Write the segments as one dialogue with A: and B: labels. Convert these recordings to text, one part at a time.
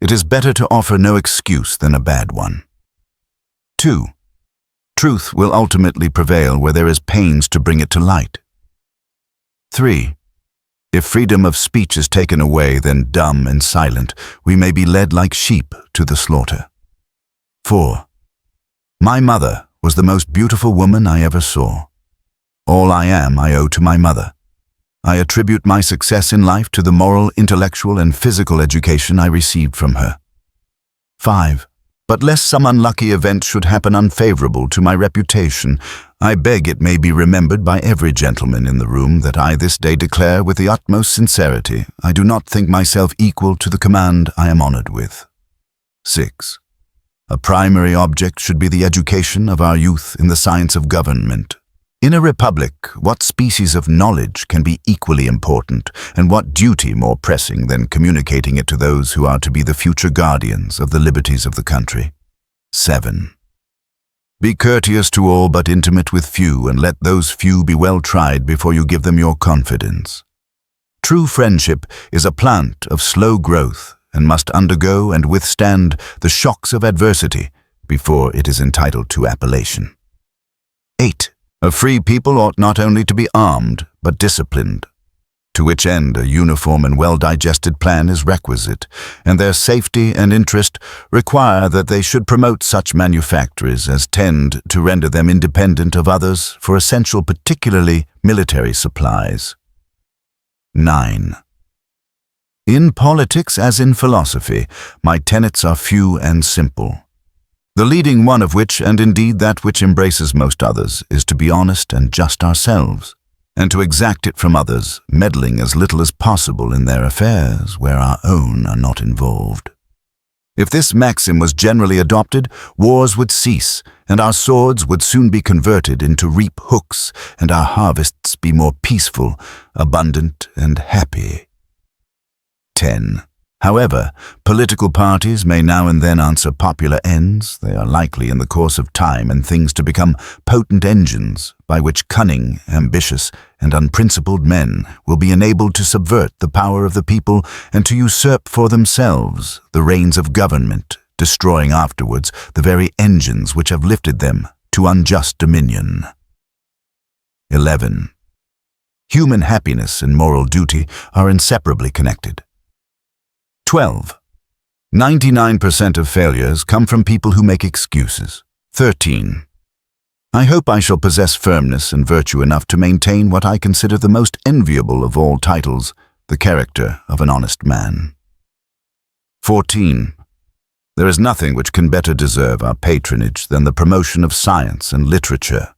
A: it is better to offer no excuse than a bad one. 2. Truth will ultimately prevail where there is pains to bring it to light. 3. If freedom of speech is taken away, then dumb and silent, we may be led like sheep to the slaughter. 4. My mother was the most beautiful woman I ever saw. All I am I owe to my mother. I attribute my success in life to the moral, intellectual, and physical education I received from her. 5. But lest some unlucky event should happen unfavorable to my reputation, I beg it may be remembered by every gentleman in the room that I this day declare with the utmost sincerity I do not think myself equal to the command I am honored with. 6. A primary object should be the education of our youth in the science of government. In a republic, what species of knowledge can be equally important, and what duty more pressing than communicating it to those who are to be the future guardians of the liberties of the country? 7. Be courteous to all but intimate with few, and let those few be well tried before you give them your confidence. True friendship is a plant of slow growth and must undergo and withstand the shocks of adversity before it is entitled to appellation. 8. A free people ought not only to be armed, but disciplined, to which end a uniform and well-digested plan is requisite, and their safety and interest require that they should promote such manufactories as tend to render them independent of others for essential, particularly military supplies. 9. In politics as in philosophy, my tenets are few and simple. The leading one of which, and indeed that which embraces most others, is to be honest and just ourselves, and to exact it from others, meddling as little as possible in their affairs where our own are not involved. If this maxim was generally adopted, wars would cease, and our swords would soon be converted into reap hooks, and our harvests be more peaceful, abundant, and happy. 10. However, political parties may now and then answer popular ends. They are likely in the course of time and things to become potent engines by which cunning, ambitious, and unprincipled men will be enabled to subvert the power of the people and to usurp for themselves the reins of government, destroying afterwards the very engines which have lifted them to unjust dominion. 11. Human happiness and moral duty are inseparably connected. 12. 99% of failures come from people who make excuses. 13. I hope I shall possess firmness and virtue enough to maintain what I consider the most enviable of all titles, the character of an honest man. 14. There is nothing which can better deserve our patronage than the promotion of science and literature.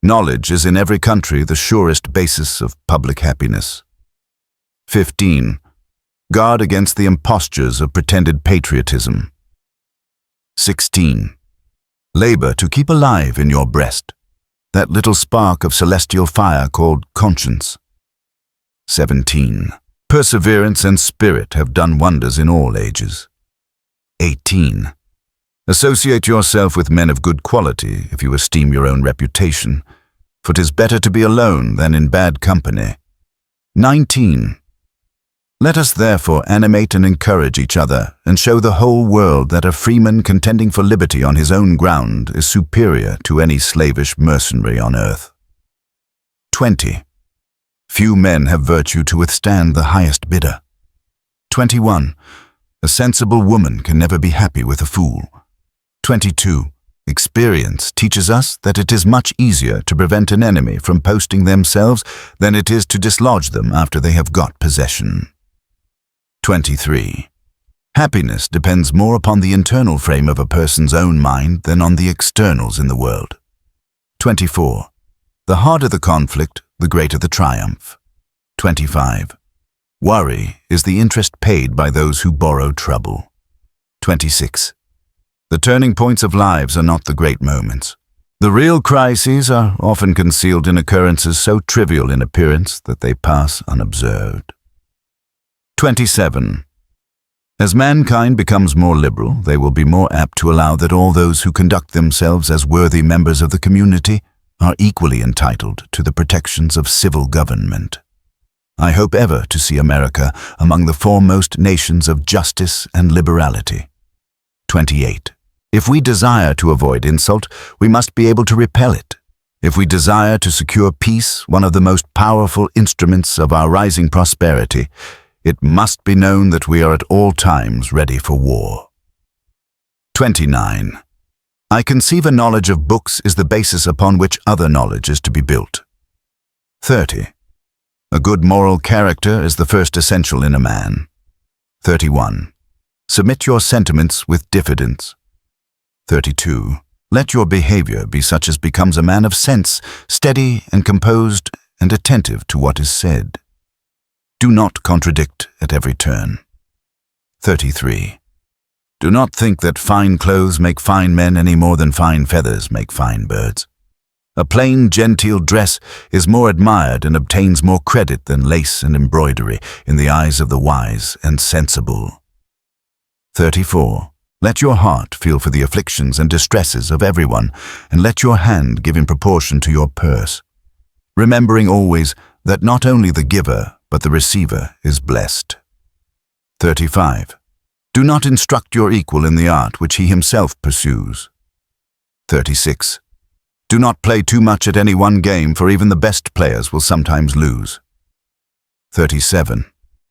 A: Knowledge is in every country the surest basis of public happiness. 15. Guard against the impostures of pretended patriotism. 16. Labor to keep alive in your breast that little spark of celestial fire called conscience. 17. Perseverance and spirit have done wonders in all ages. 18. Associate yourself with men of good quality if you esteem your own reputation, for 'tis better to be alone than in bad company. 19. Let us therefore animate and encourage each other, and show the whole world that a freeman contending for liberty on his own ground is superior to any slavish mercenary on earth. 20. Few men have virtue to withstand the highest bidder. 21. A sensible woman can never be happy with a fool. 22. Experience teaches us that it is much easier to prevent an enemy from posting themselves than it is to dislodge them after they have got possession. 23. Happiness depends more upon the internal frame of a person's own mind than on the externals in the world. 24. The harder the conflict, the greater the triumph. 25. Worry is the interest paid by those who borrow trouble. 26. The turning points of lives are not the great moments. The real crises are often concealed in occurrences so trivial in appearance that they pass unobserved. 27. As mankind becomes more liberal, they will be more apt to allow that all those who conduct themselves as worthy members of the community are equally entitled to the protections of civil government. I hope ever to see America among the foremost nations of justice and liberality. 28. If we desire to avoid insult, we must be able to repel it. If we desire to secure peace, one of the most powerful instruments of our rising prosperity, it must be known that we are at all times ready for war. 29. I conceive a knowledge of books is the basis upon which other knowledge is to be built. 30. A good moral character is the first essential in a man. 31. Submit your sentiments with diffidence. 32. Let your behavior be such as becomes a man of sense, steady and composed and attentive to what is said. Do not contradict at every turn. 33. Do not think that fine clothes make fine men any more than fine feathers make fine birds. A plain, genteel dress is more admired and obtains more credit than lace and embroidery in the eyes of the wise and sensible. 34. Let your heart feel for the afflictions and distresses of everyone, and let your hand give in proportion to your purse, remembering always that not only the giver, but the receiver is blessed. 35. Do not instruct your equal in the art which he himself pursues. 36. Do not play too much at any one game, for even the best players will sometimes lose. 37.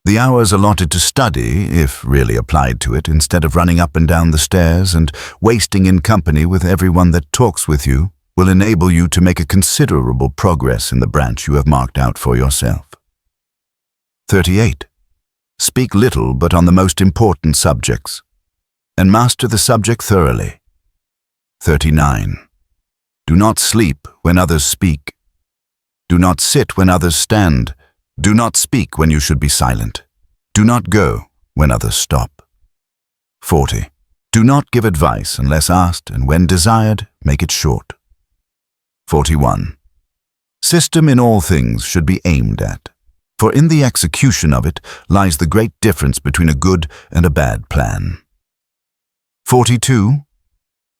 A: The hours allotted to study, if really applied to it, instead of running up and down the stairs and wasting in company with everyone that talks with you, will enable you to make a considerable progress in the branch you have marked out for yourself. 38. Speak little but on the most important subjects, and master the subject thoroughly. 39. Do not sleep when others speak. Do not sit when others stand. Do not speak when you should be silent. Do not go when others stop. 40. Do not give advice unless asked, and when desired, make it short. 41. System in all things should be aimed at, for in the execution of it lies the great difference between a good and a bad plan. 42.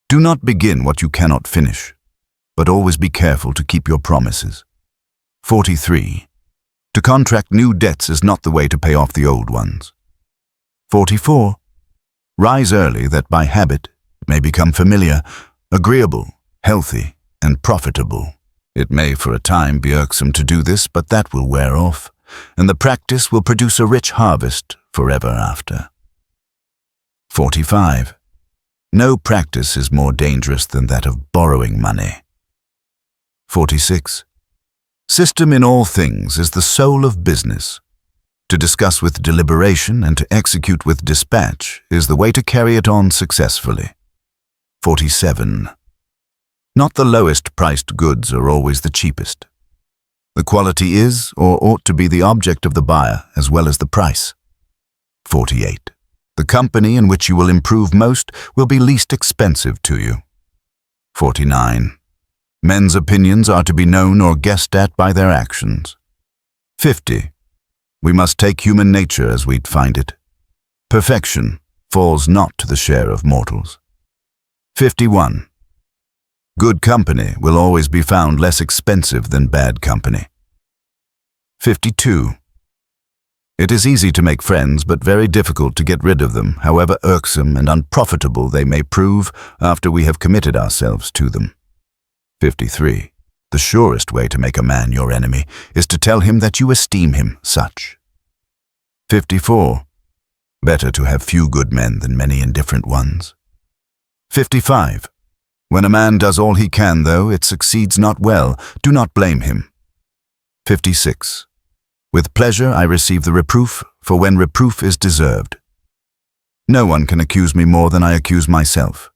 A: Do not begin what you cannot finish, but always be careful to keep your promises. 43. To contract new debts is not the way to pay off the old ones. 44. Rise early that by habit it may become familiar, agreeable, healthy, and profitable. It may for a time be irksome to do this, but that will wear off, and the practice will produce a rich harvest forever after. 45. No practice is more dangerous than that of borrowing money. 46. System in all things is the soul of business. To discuss with deliberation and to execute with dispatch is the way to carry it on successfully. 47. Not the lowest priced goods are always the cheapest. The quality is or ought to be the object of the buyer as well as the price. 48. The company in which you will improve most will be least expensive to you. 49. Men's opinions are to be known or guessed at by their actions. 50. We must take human nature as we find it. Perfection falls not to the share of mortals. 51. Good company will always be found less expensive than bad company. 52. It is easy to make friends, but very difficult to get rid of them, however irksome and unprofitable they may prove after we have committed ourselves to them. 53. The surest way to make a man your enemy is to tell him that you esteem him such. 54. Better to have few good men than many indifferent ones. 55. When a man does all he can, though it succeeds not well, do not blame him. 56. With pleasure I receive the reproof, for when reproof is deserved. No one can accuse me more than I accuse myself,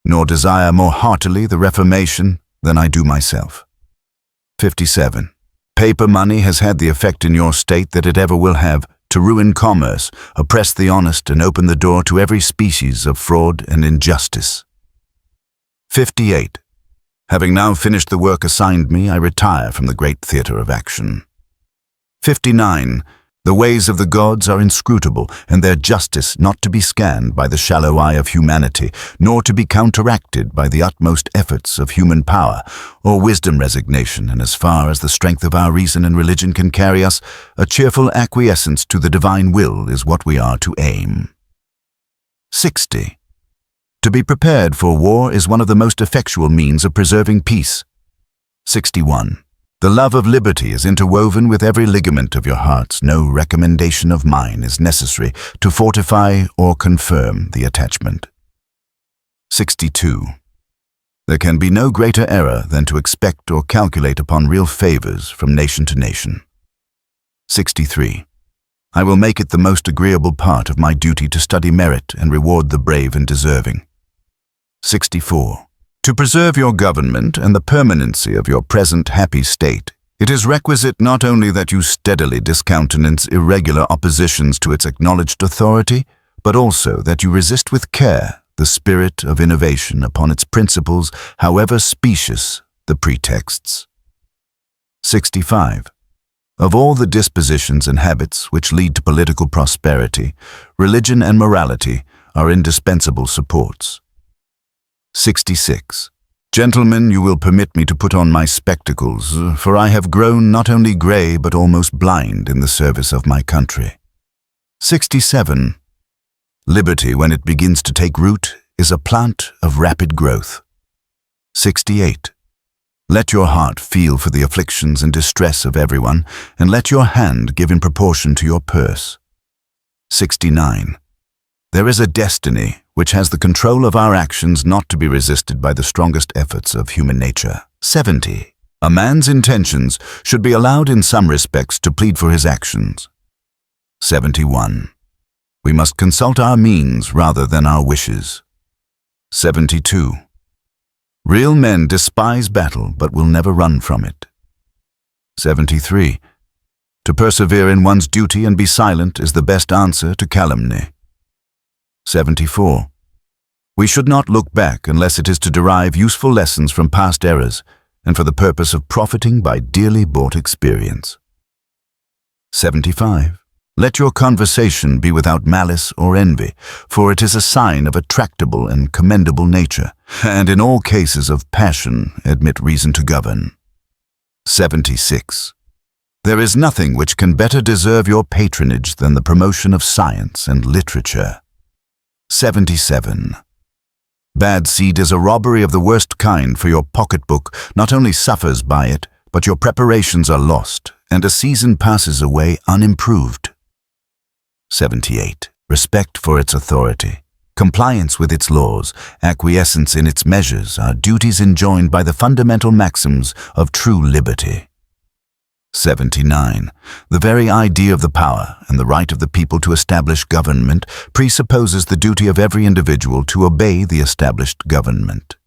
A: nor desire more heartily the reformation than I do myself. 57. Paper money has had the effect in your state that it ever will have, to ruin commerce, oppress the honest, and open the door to every species of fraud and injustice. 58. Having now finished the work assigned me, I retire from the great theatre of action. 59. The ways of the gods are inscrutable, and their justice not to be scanned by the shallow eye of humanity, nor to be counteracted by the utmost efforts of human power, or wisdom resignation, and as far as the strength of our reason and religion can carry us, a cheerful acquiescence to the divine will is what we are to aim. 60. To be prepared for war is one of the most effectual means of preserving peace. 61. The love of liberty is interwoven with every ligament of your hearts. No recommendation of mine is necessary to fortify or confirm the attachment. 62. There can be no greater error than to expect or calculate upon real favors from nation to nation. 63. I will make it the most agreeable part of my duty to study merit and reward the brave and deserving. 64. To preserve your government and the permanency of your present happy state, it is requisite not only that you steadily discountenance irregular oppositions to its acknowledged authority, but also that you resist with care the spirit of innovation upon its principles, however specious the pretexts. 65. Of all the dispositions and habits which lead to political prosperity, religion and morality are indispensable supports. 66. Gentlemen, you will permit me to put on my spectacles, for I have grown not only grey but almost blind in the service of my country. 67. Liberty, when it begins to take root, is a plant of rapid growth. 68. Let your heart feel for the afflictions and distress of everyone, and let your hand give in proportion to your purse. 69. There is a destiny which has the control of our actions not to be resisted by the strongest efforts of human nature. 70. A man's intentions should be allowed in some respects to plead for his actions. 71. We must consult our means rather than our wishes. 72. Real men despise battle but will never run from it. 73. To persevere in one's duty and be silent is the best answer to calumny. 74. We should not look back unless it is to derive useful lessons from past errors and for the purpose of profiting by dearly bought experience. 75. Let your conversation be without malice or envy, for it is a sign of a tractable and commendable nature, and in all cases of passion admit reason to govern. 76. There is nothing which can better deserve your patronage than the promotion of science and literature. 77. Bad seed is a robbery of the worst kind, for your pocketbook not only suffers by it, but your preparations are lost, and a season passes away unimproved. 78. Respect for its authority, compliance with its laws, acquiescence in its measures are duties enjoined by the fundamental maxims of true liberty. 79. The very idea of the power and the right of the people to establish government presupposes the duty of every individual to obey the established government.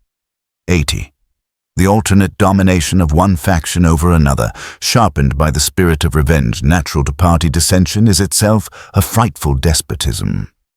A: 80. The alternate domination of one faction over another, sharpened by the spirit of revenge natural to party dissension, is itself a frightful despotism.